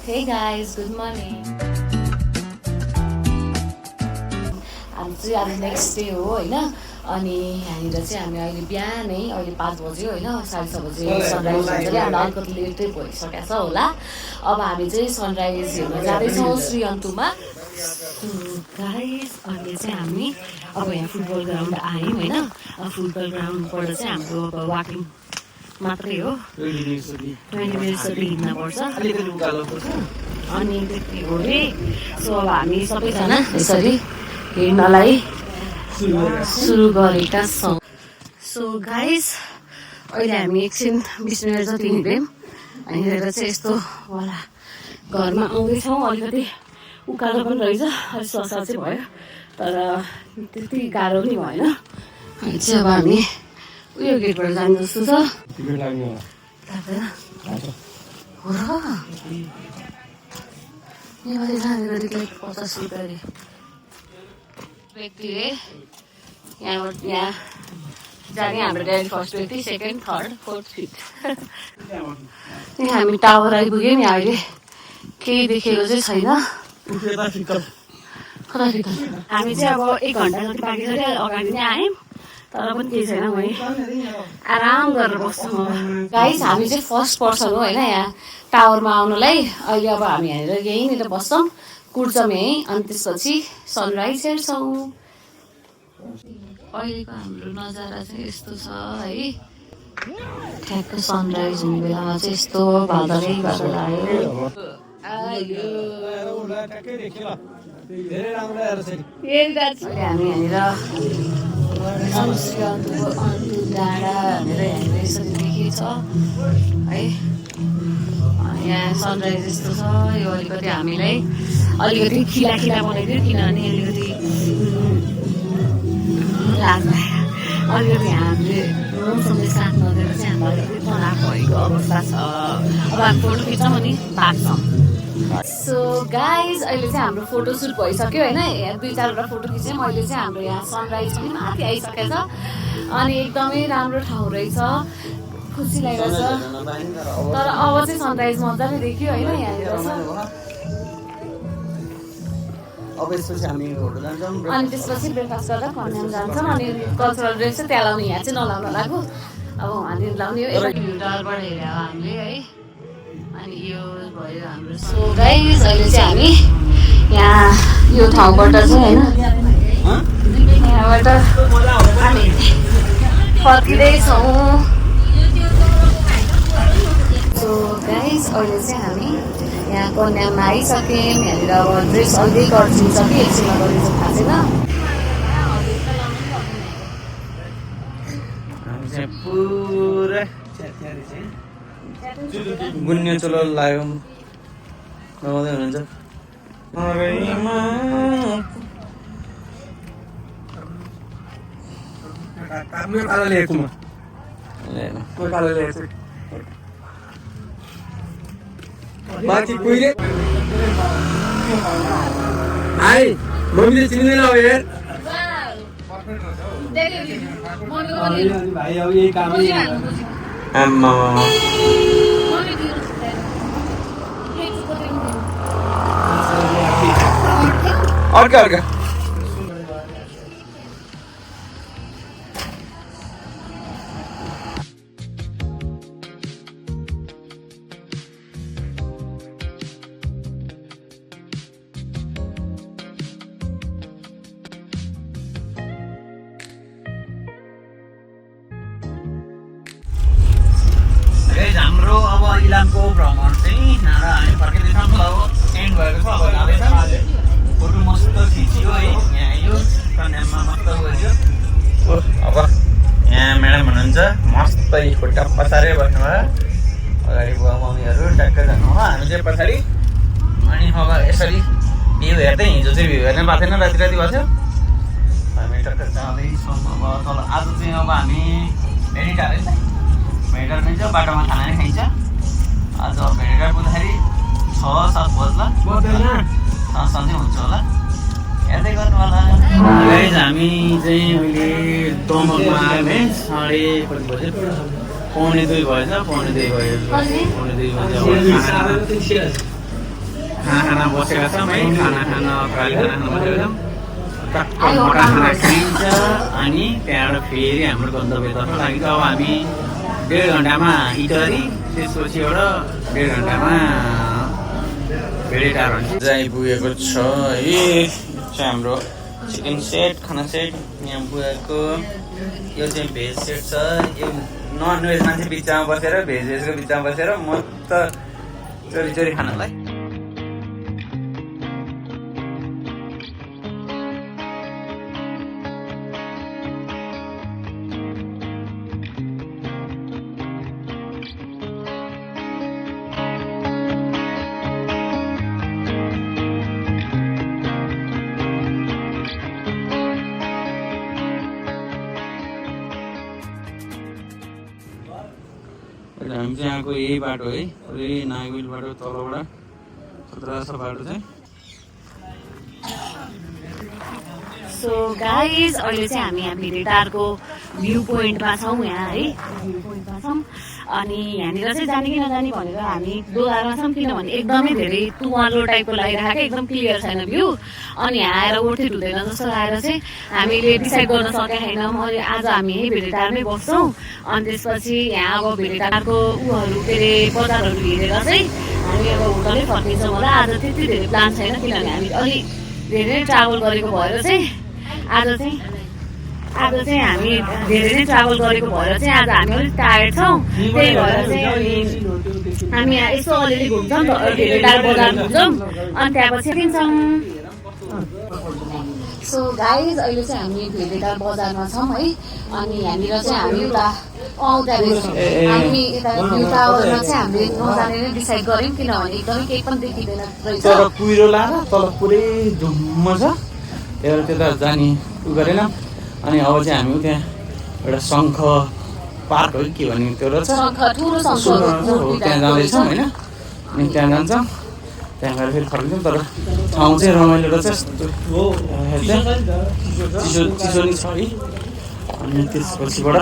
Hey guys, good morning. आज चाहिँ आज नेक्स्ट डे हो होइन अनि यहाँनिर चाहिँ हामी अहिले बिहानै अहिले 5 बज्यो होइन 6:30 बजे सनराइज हुन्छ कि हामीलाई अलिकति लेटै भइसकेको छ होला अब हामी चाहिँ सनराइज हेर्न जाँदैछौँ श्रीअन्तुमा गाइस अहिले चाहिँ हामी अब यहाँ फुटबल ग्राउन्ड आयौँ होइन फुटबल ग्राउन्डबाट चाहिँ हाम्रो अब वाकिङ मात्रै हो 20 मिनट जति हिँड्नुपर्छ अनि त्यति हो रे सो अब हामी सबैजना यसरी हिँड्नलाई सुरु गरेका छौँ सो गाइस अहिले हामी एकछिन 20 मिनट जति हिँड्यौँ हिँडेर चाहिँ यस्तो होला घरमा आउँदैछौँ अलिकति उकालो पनि रहेछ अलिक ससा चाहिँ भयो तर त्यति गाह्रो पनि भएन अनि चाहिँ अब हामी उयो गेटबाट जानु जस्तो छ हो र नेपाली जाने गरेको 50 रुपियाँ अरे व्यक्तिले यहाँ जाने हाम्रो ड्याडी फर्स्ट व्यक्ति सेकेन्ड थर्ड फोर्थ फिफ्थ हामी टावर आइपुग्यौँ नि अहिले केही देखेको चाहिँ छैन हामी चाहिँ अब 1 घन्टा जति बाँकी छ अगाडि नै आयौँ तर पनि केही छैन वहीँ आराम गरेर बस्छौँ गाइस हामी चाहिँ फर्स्ट पर्सन हो होइन यहाँ टावरमा आउनलाई अहिले अब हामी यहाँनिर यहीँनिर बस्छौँ कुर्छौँ यहीँ अनि त्यसपछि सनराइज हेर्छौँ अहिलेको हाम्रो नजारा चाहिँ यस्तो छ है ठ्याक्क सनराइज हुने बेलामा चाहिँ यस्तो बादलै बादल आयो हामी यहाँनिर अन्तु डाँडा भनेर यहाँनिर यसरी देखिएको छ है यहाँ सनराइज यस्तो छ यो अलिकति हामीलाई अलिकति खिला बनाइदियो किनभने अलिकति अलिकति हामीले मौसमले साथ नदिएर चाहिँ हाम्रो अलिकति तनाव भएको अवस्था छ अब हामी फोटो खिच्छौँ अनि भाग्छौँ सो गाइज अहिले चाहिँ हाम्रो फोटोसुट भइसक्यो होइन यहाँ 2-4वटा फोटो खिचेँ मैले चाहिँ हाम्रो यहाँ सनराइज पनि माथि आइसकेको छ अनि एकदमै राम्रो ठाउँ रहेछ खुसी लागिरहेछ तर अब चाहिँ सनराइज मजाले देखियो होइन यहाँनिर अनि त्यसपछि ब्रेकफास्ट गरेर कन्याम जान्छौँ अनि कल्चरल ड्रेस चाहिँ त्यहाँ लाउने यहाँ चाहिँ नलाउन लाग्यो अब वहाँनिर लाउने हो एउटा टावरबाट हेऱ्यो हामीले है अनि यो भयो हाम्रो सो गाइस अहिले चाहिँ हामी यहाँ यो ठाउँबाट चाहिँ होइन यहाँबाट हामी फर्किँदैछौँ सो गाइस अहिले चाहिँ हामी यहाँ कन्यामा आइसक्यौँ यहाँनिर अब ड्रेस अलिक गर्छिन्छ कि एकछिनमा गरिन्छ थाहा छैन पुरा गुन्ने चलो लाग्यो नमाउँदै हुनुहुन्छ बाँकी कोहीले आई मम्मीले चिन्दैन अब यार भाइ अब यही काम आम्मा अर्का हाम्रो अब इलामको भ्रमण चाहिँ हामी फर्किँदैछौँ अब एन्ड भएको छ अब जाँदैछ फोटो मस्त खिच्यो है यहाँ यो कन्याममा मस्त गयो अब यहाँ म्याडम हुनुहुन्छ मस्त खुट्टा पसारै बस्नुभयो अगाडि बुवा मम्मीहरू ट्याक्क जानुभयो हामी चाहिँ पछाडि अनि अब यसरी भ्यू हेर्दै हिजो चाहिँ भ्यू हेर्न पाएको थिएन राति भएको थियो हामी टक्क जाँदैछौँ अब तल आज चाहिँ अब हामी भेटिटार भेटिटार खाइन्छ बाटोमा खाना नै खाइन्छ आज भेटिटार पुग्दाखेरि 6-7 बज्ला सन्चै हुन्छ होला हेर्दै गर्नु होला गाइस हामी चाहिँ अहिले दमकमा आएँ साढे कति बजे 1:45 भएछ 1:45 भयो 1:45 बजे खाना बसेका छौँ है खाना खान अगाडि खाना खान बसेका छौँ टक्क मोटा खाना खाइन्छ अनि त्यहाँबाट फेरि हाम्रो गन्तव्यतर्फ लागिन्छ अब हामी 1.5 घन्टामा इटरी त्यसपछिबाट 1.5 घन्टामा भेडेटार हुन्छ आइपुगेको छ है चाहिँ हाम्रो चिकन सेट खाना सेट यहाँ पुगेको यो चाहिँ भेज सेट छ यो नन भेजमा चाहिँ बिचमा बसेर भेजको बिचमा बसेर मस्त चोरी चोरी खानलाई हामी चाहिँ यहाँको यही बाटो है यही नागबिल बाटो तलबाट खतरा छ बाटो चाहिँ सो गाइज अहिले चाहिँ हामी यहाँ भेडेटारको भ्यू पोइन्टमा छौँ यहाँ है भ्यू पोइन्टमा छौँ अनि यहाँनिर चाहिँ जाने कि नजाने भनेर हामी दोधारमा छौँ किनभने एकदमै धेरै तुवालो टाइपको लागिरहेको एकदम क्लियर छैन भ्यू अनि यहाँ आएर ओर्थे ढुँदैन जस्तो लागेर चाहिँ हामीले डिसाइड गर्न सकेका छैनौँ अनि आज हामी यही भेडेटारमै बस्छौँ अनि त्यसपछि यहाँ अब भेडेटारको उहरू के अरे बजारहरू हेरेर चाहिँ हामी अब होटलै फर्किन्छौँ होला आज त्यति धेरै प्लान छैन किनभने हामी अलिक धेरै ट्राभल गरेको भएर चाहिँ आज चाहिँ हामी धेरै नै ट्राभल गरेको भएर चाहिँ आज हामी अलिक टायर्ड छौँ त्यही भएर चाहिँ अनि हामी यहाँ यसो अलिअलि घुम्छौँ भेडेटार बजार घुम्छौँ अनि त्यहाँपछि किन्छौँ सो गाइज अहिले चाहिँ हामी भेडेटार बजारमा छौँ है अनि यहाँनिर चाहिँ हामी एउटा आउँदाखेरि हामी यता भ्यू टावरमा चाहिँ हामीले नजाने नै डिसाइड गऱ्यौँ किनभने एकदमै केही पनि देखिँदैन रहेछ तर कुहिरो लाएर तल पुरै धुम्म छ त्यहाँबाट त्यता जाने उ गरेन अनि अब चाहिँ हामी त्यहाँ एउटा शङ्ख पार्क हो के भन्ने त्यो रहेछ ठुलो हो त्यहाँ जाँदैछौँ होइन अनि त्यहाँ जान्छौँ त्यहाँ गएर फेरि फर्किन्छौँ तर ठाउँ चाहिँ रमाइलो रहेछ चिसो नि छ है अनि त्यसपछिबाट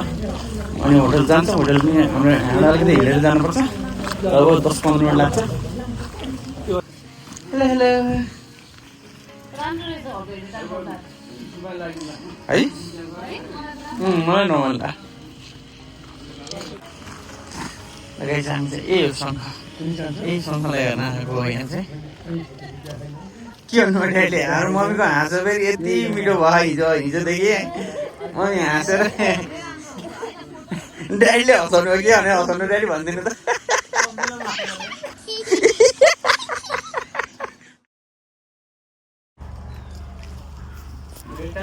अनि होटल जान्छौँ होटल पनि हाम्रो यहाँ अलिकति हिँडेर जानुपर्छ अब 10-15 मिनट लाग्छ हेलो हेलो है मलाई नमल्ला गाइस हामी चाहिँ यही हो शङ्ख यही शङ्खलाई हेर्न आएको हो यहाँ चाहिँ के भन्नु अहिले हाम्रो मम्मीको हाँसो फेरि यति मिठो भयो हिजोदेखि मम्मी हाँसेर ड्याडीले हँसाउनु हो कि भने हँसाउनु ड्याडी भनिदिनु त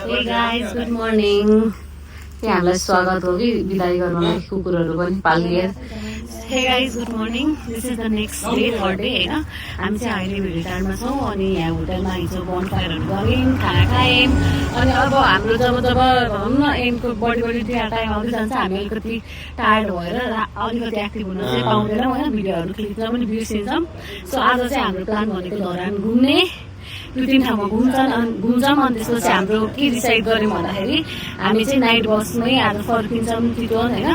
Hey guys, good morning. यहाँ हामीलाई स्वागत हो कि बिदाई गर्नलाई कुकुरहरू पनि पालिए hey guys good morning this is the next day for day होइन हामी चाहिँ अहिले भेडेटारमा छौँ अनि यहाँ होटलमा हिजो बनफायरहरू गऱ्यौँ खाना खायौँ अनि अब हाम्रो जब भनौँ न एमको बढी त्यहाँ टाइम आउँदै जान्छ हामी अलिकति टायर्ड भएर अलिकति एक्टिभ हुन चाहिँ पाउँदैनौँ होइन भिडियोहरू खिच्न पनि बिर्सिन्छौँ सो आज चाहिँ हाम्रो प्लान भनेको धरान घुम्ने 2-3 ठाउँमा घुम्छौँ अनि त्यसपछि हाम्रो के डिसाइड गऱ्यौँ भन्दाखेरि हामी चाहिँ नाइट बसमै आज फर्किन्छौँ चितवन होइन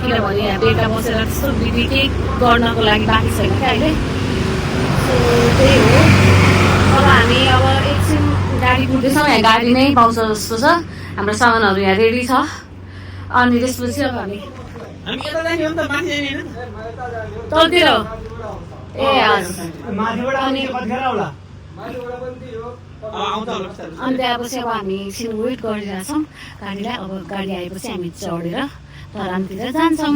किनभने यहाँ बेलुका बसेर त्यस्तो विधि केही गर्नको लागि बाँकी छैन क्या अहिले सो त्यही हो अब हामी अब एकछिन गाडी कुद्दैछौँ यहाँ गाडी नै पाउँछ जस्तो छ हाम्रो सामानहरू यहाँ रेडी छ अनि त्यसपछि अब हामी तलतिर ए हजुर अनि त्यहाँपछि अब हामी एकछिन वेट गरिरहेछौँ गाडीलाई अब गाडी आएपछि हामी चढेर धरानतिर जान्छौँ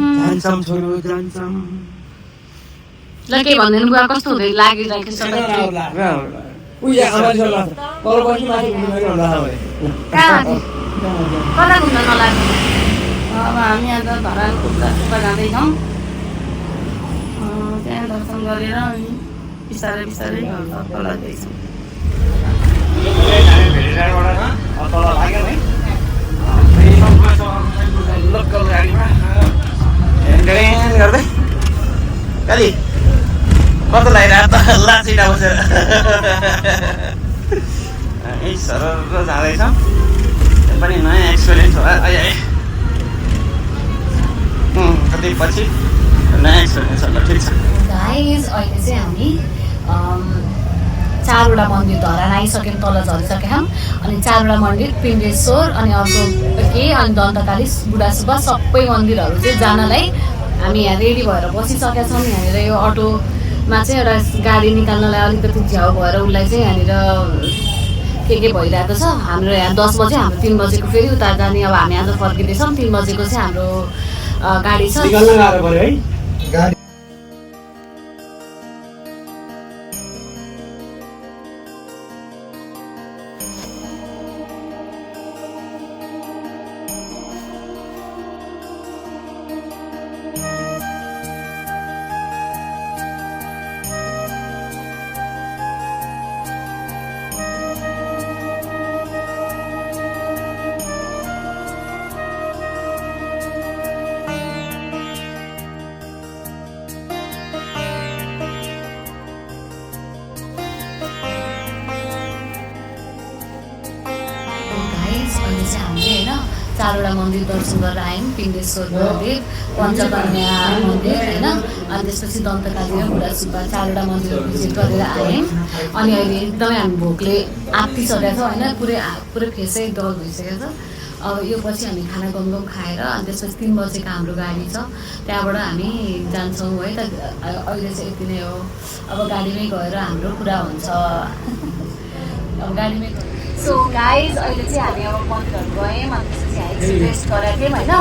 ल के भन्दैन बुवा कस्तो हुँदै लागिरहेको छ कता घुम्न नलाग्यो अब हामी आज धरान घुम्दा जाँदैछौँ त्यहाँ दर्शन गरेर अनि बिस्तारै बिस्तारै तल जाँदैछौँ गर्दै कति कस्तो लागिरहेको त लासिटा बसेर यही सरर जाँदैछ पनि नयाँ एक्सपिरियन्स होला कति पछि नयाँ एक्सपिरियन्स होला ठिक छ गाइस अहिले चाहिँ हामी 4वटा मन्दिर धरान आइसक्यौँ, तल झरिसक्यौँ। अनि 4वटा मन्दिर पिण्डेश्वर अनि अर्को के अनि दन्तकाली बुढासुब्बा सबै मन्दिरहरू चाहिँ जानलाई हामी यहाँ रेडी भएर बसिसकेका छौँ। यहाँनिर यो अटोमा चाहिँ एउटा गाडी निकाल्नलाई अलिकति झ्याउ भएर उसलाई चाहिँ यहाँनिर के भइरहेको छ। हाम्रो यहाँ 10 बजे, हाम्रो 3 बजेको फेरि उता जाने। अब हामी आज फर्किँदैछौँ, 3 बजेको चाहिँ हाम्रो गाडी छ। अहिले चाहिँ हामीले होइन 4वटा मन्दिर दर्शन गरेर आयौँ। पिण्डेश्वर मन्दिर, पञ्चकन्या मन्दिर होइन, अनि त्यसपछि दन्तकाली र बुढासुब्बा 4वटा मन्दिर भिजिट गरेर आयौँ। अनि अहिले एकदमै हामी भोकले आत्तिसकेका छौँ होइन, पुरै फेसै डल भइसकेको छ। अब यो पछि हामी खाना गमगम खाएर अनि त्यसपछि 3 बजेको हाम्रो गाडी छ, त्यहाँबाट हामी जान्छौँ है त। अहिले चाहिँ यति नै हो, अब गाडीमै गएर हाम्रो कुरा हुन्छ। अब गाडीमै सो गाइज अहिले चाहिँ हामी अब मन्दिरहरू गयौँ, अनि त्यसपछि हामी रेस्ट गरेका थियौँ होइन।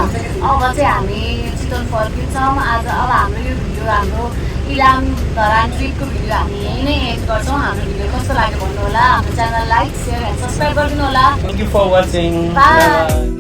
अब चाहिँ हामी चितवन फर्किन्छौँ आज। अब हाम्रो यो भिडियो, हाम्रो इलाम धरान ट्रिपको भिडियो हामी यहीँ नै एन्ड गर्छौँ। हाम्रो भिडियो कस्तो लाग्यो भन्नु होला, हाम्रो channel like, share and subscribe गरिदिनु होला। Thank you for watching. Bye.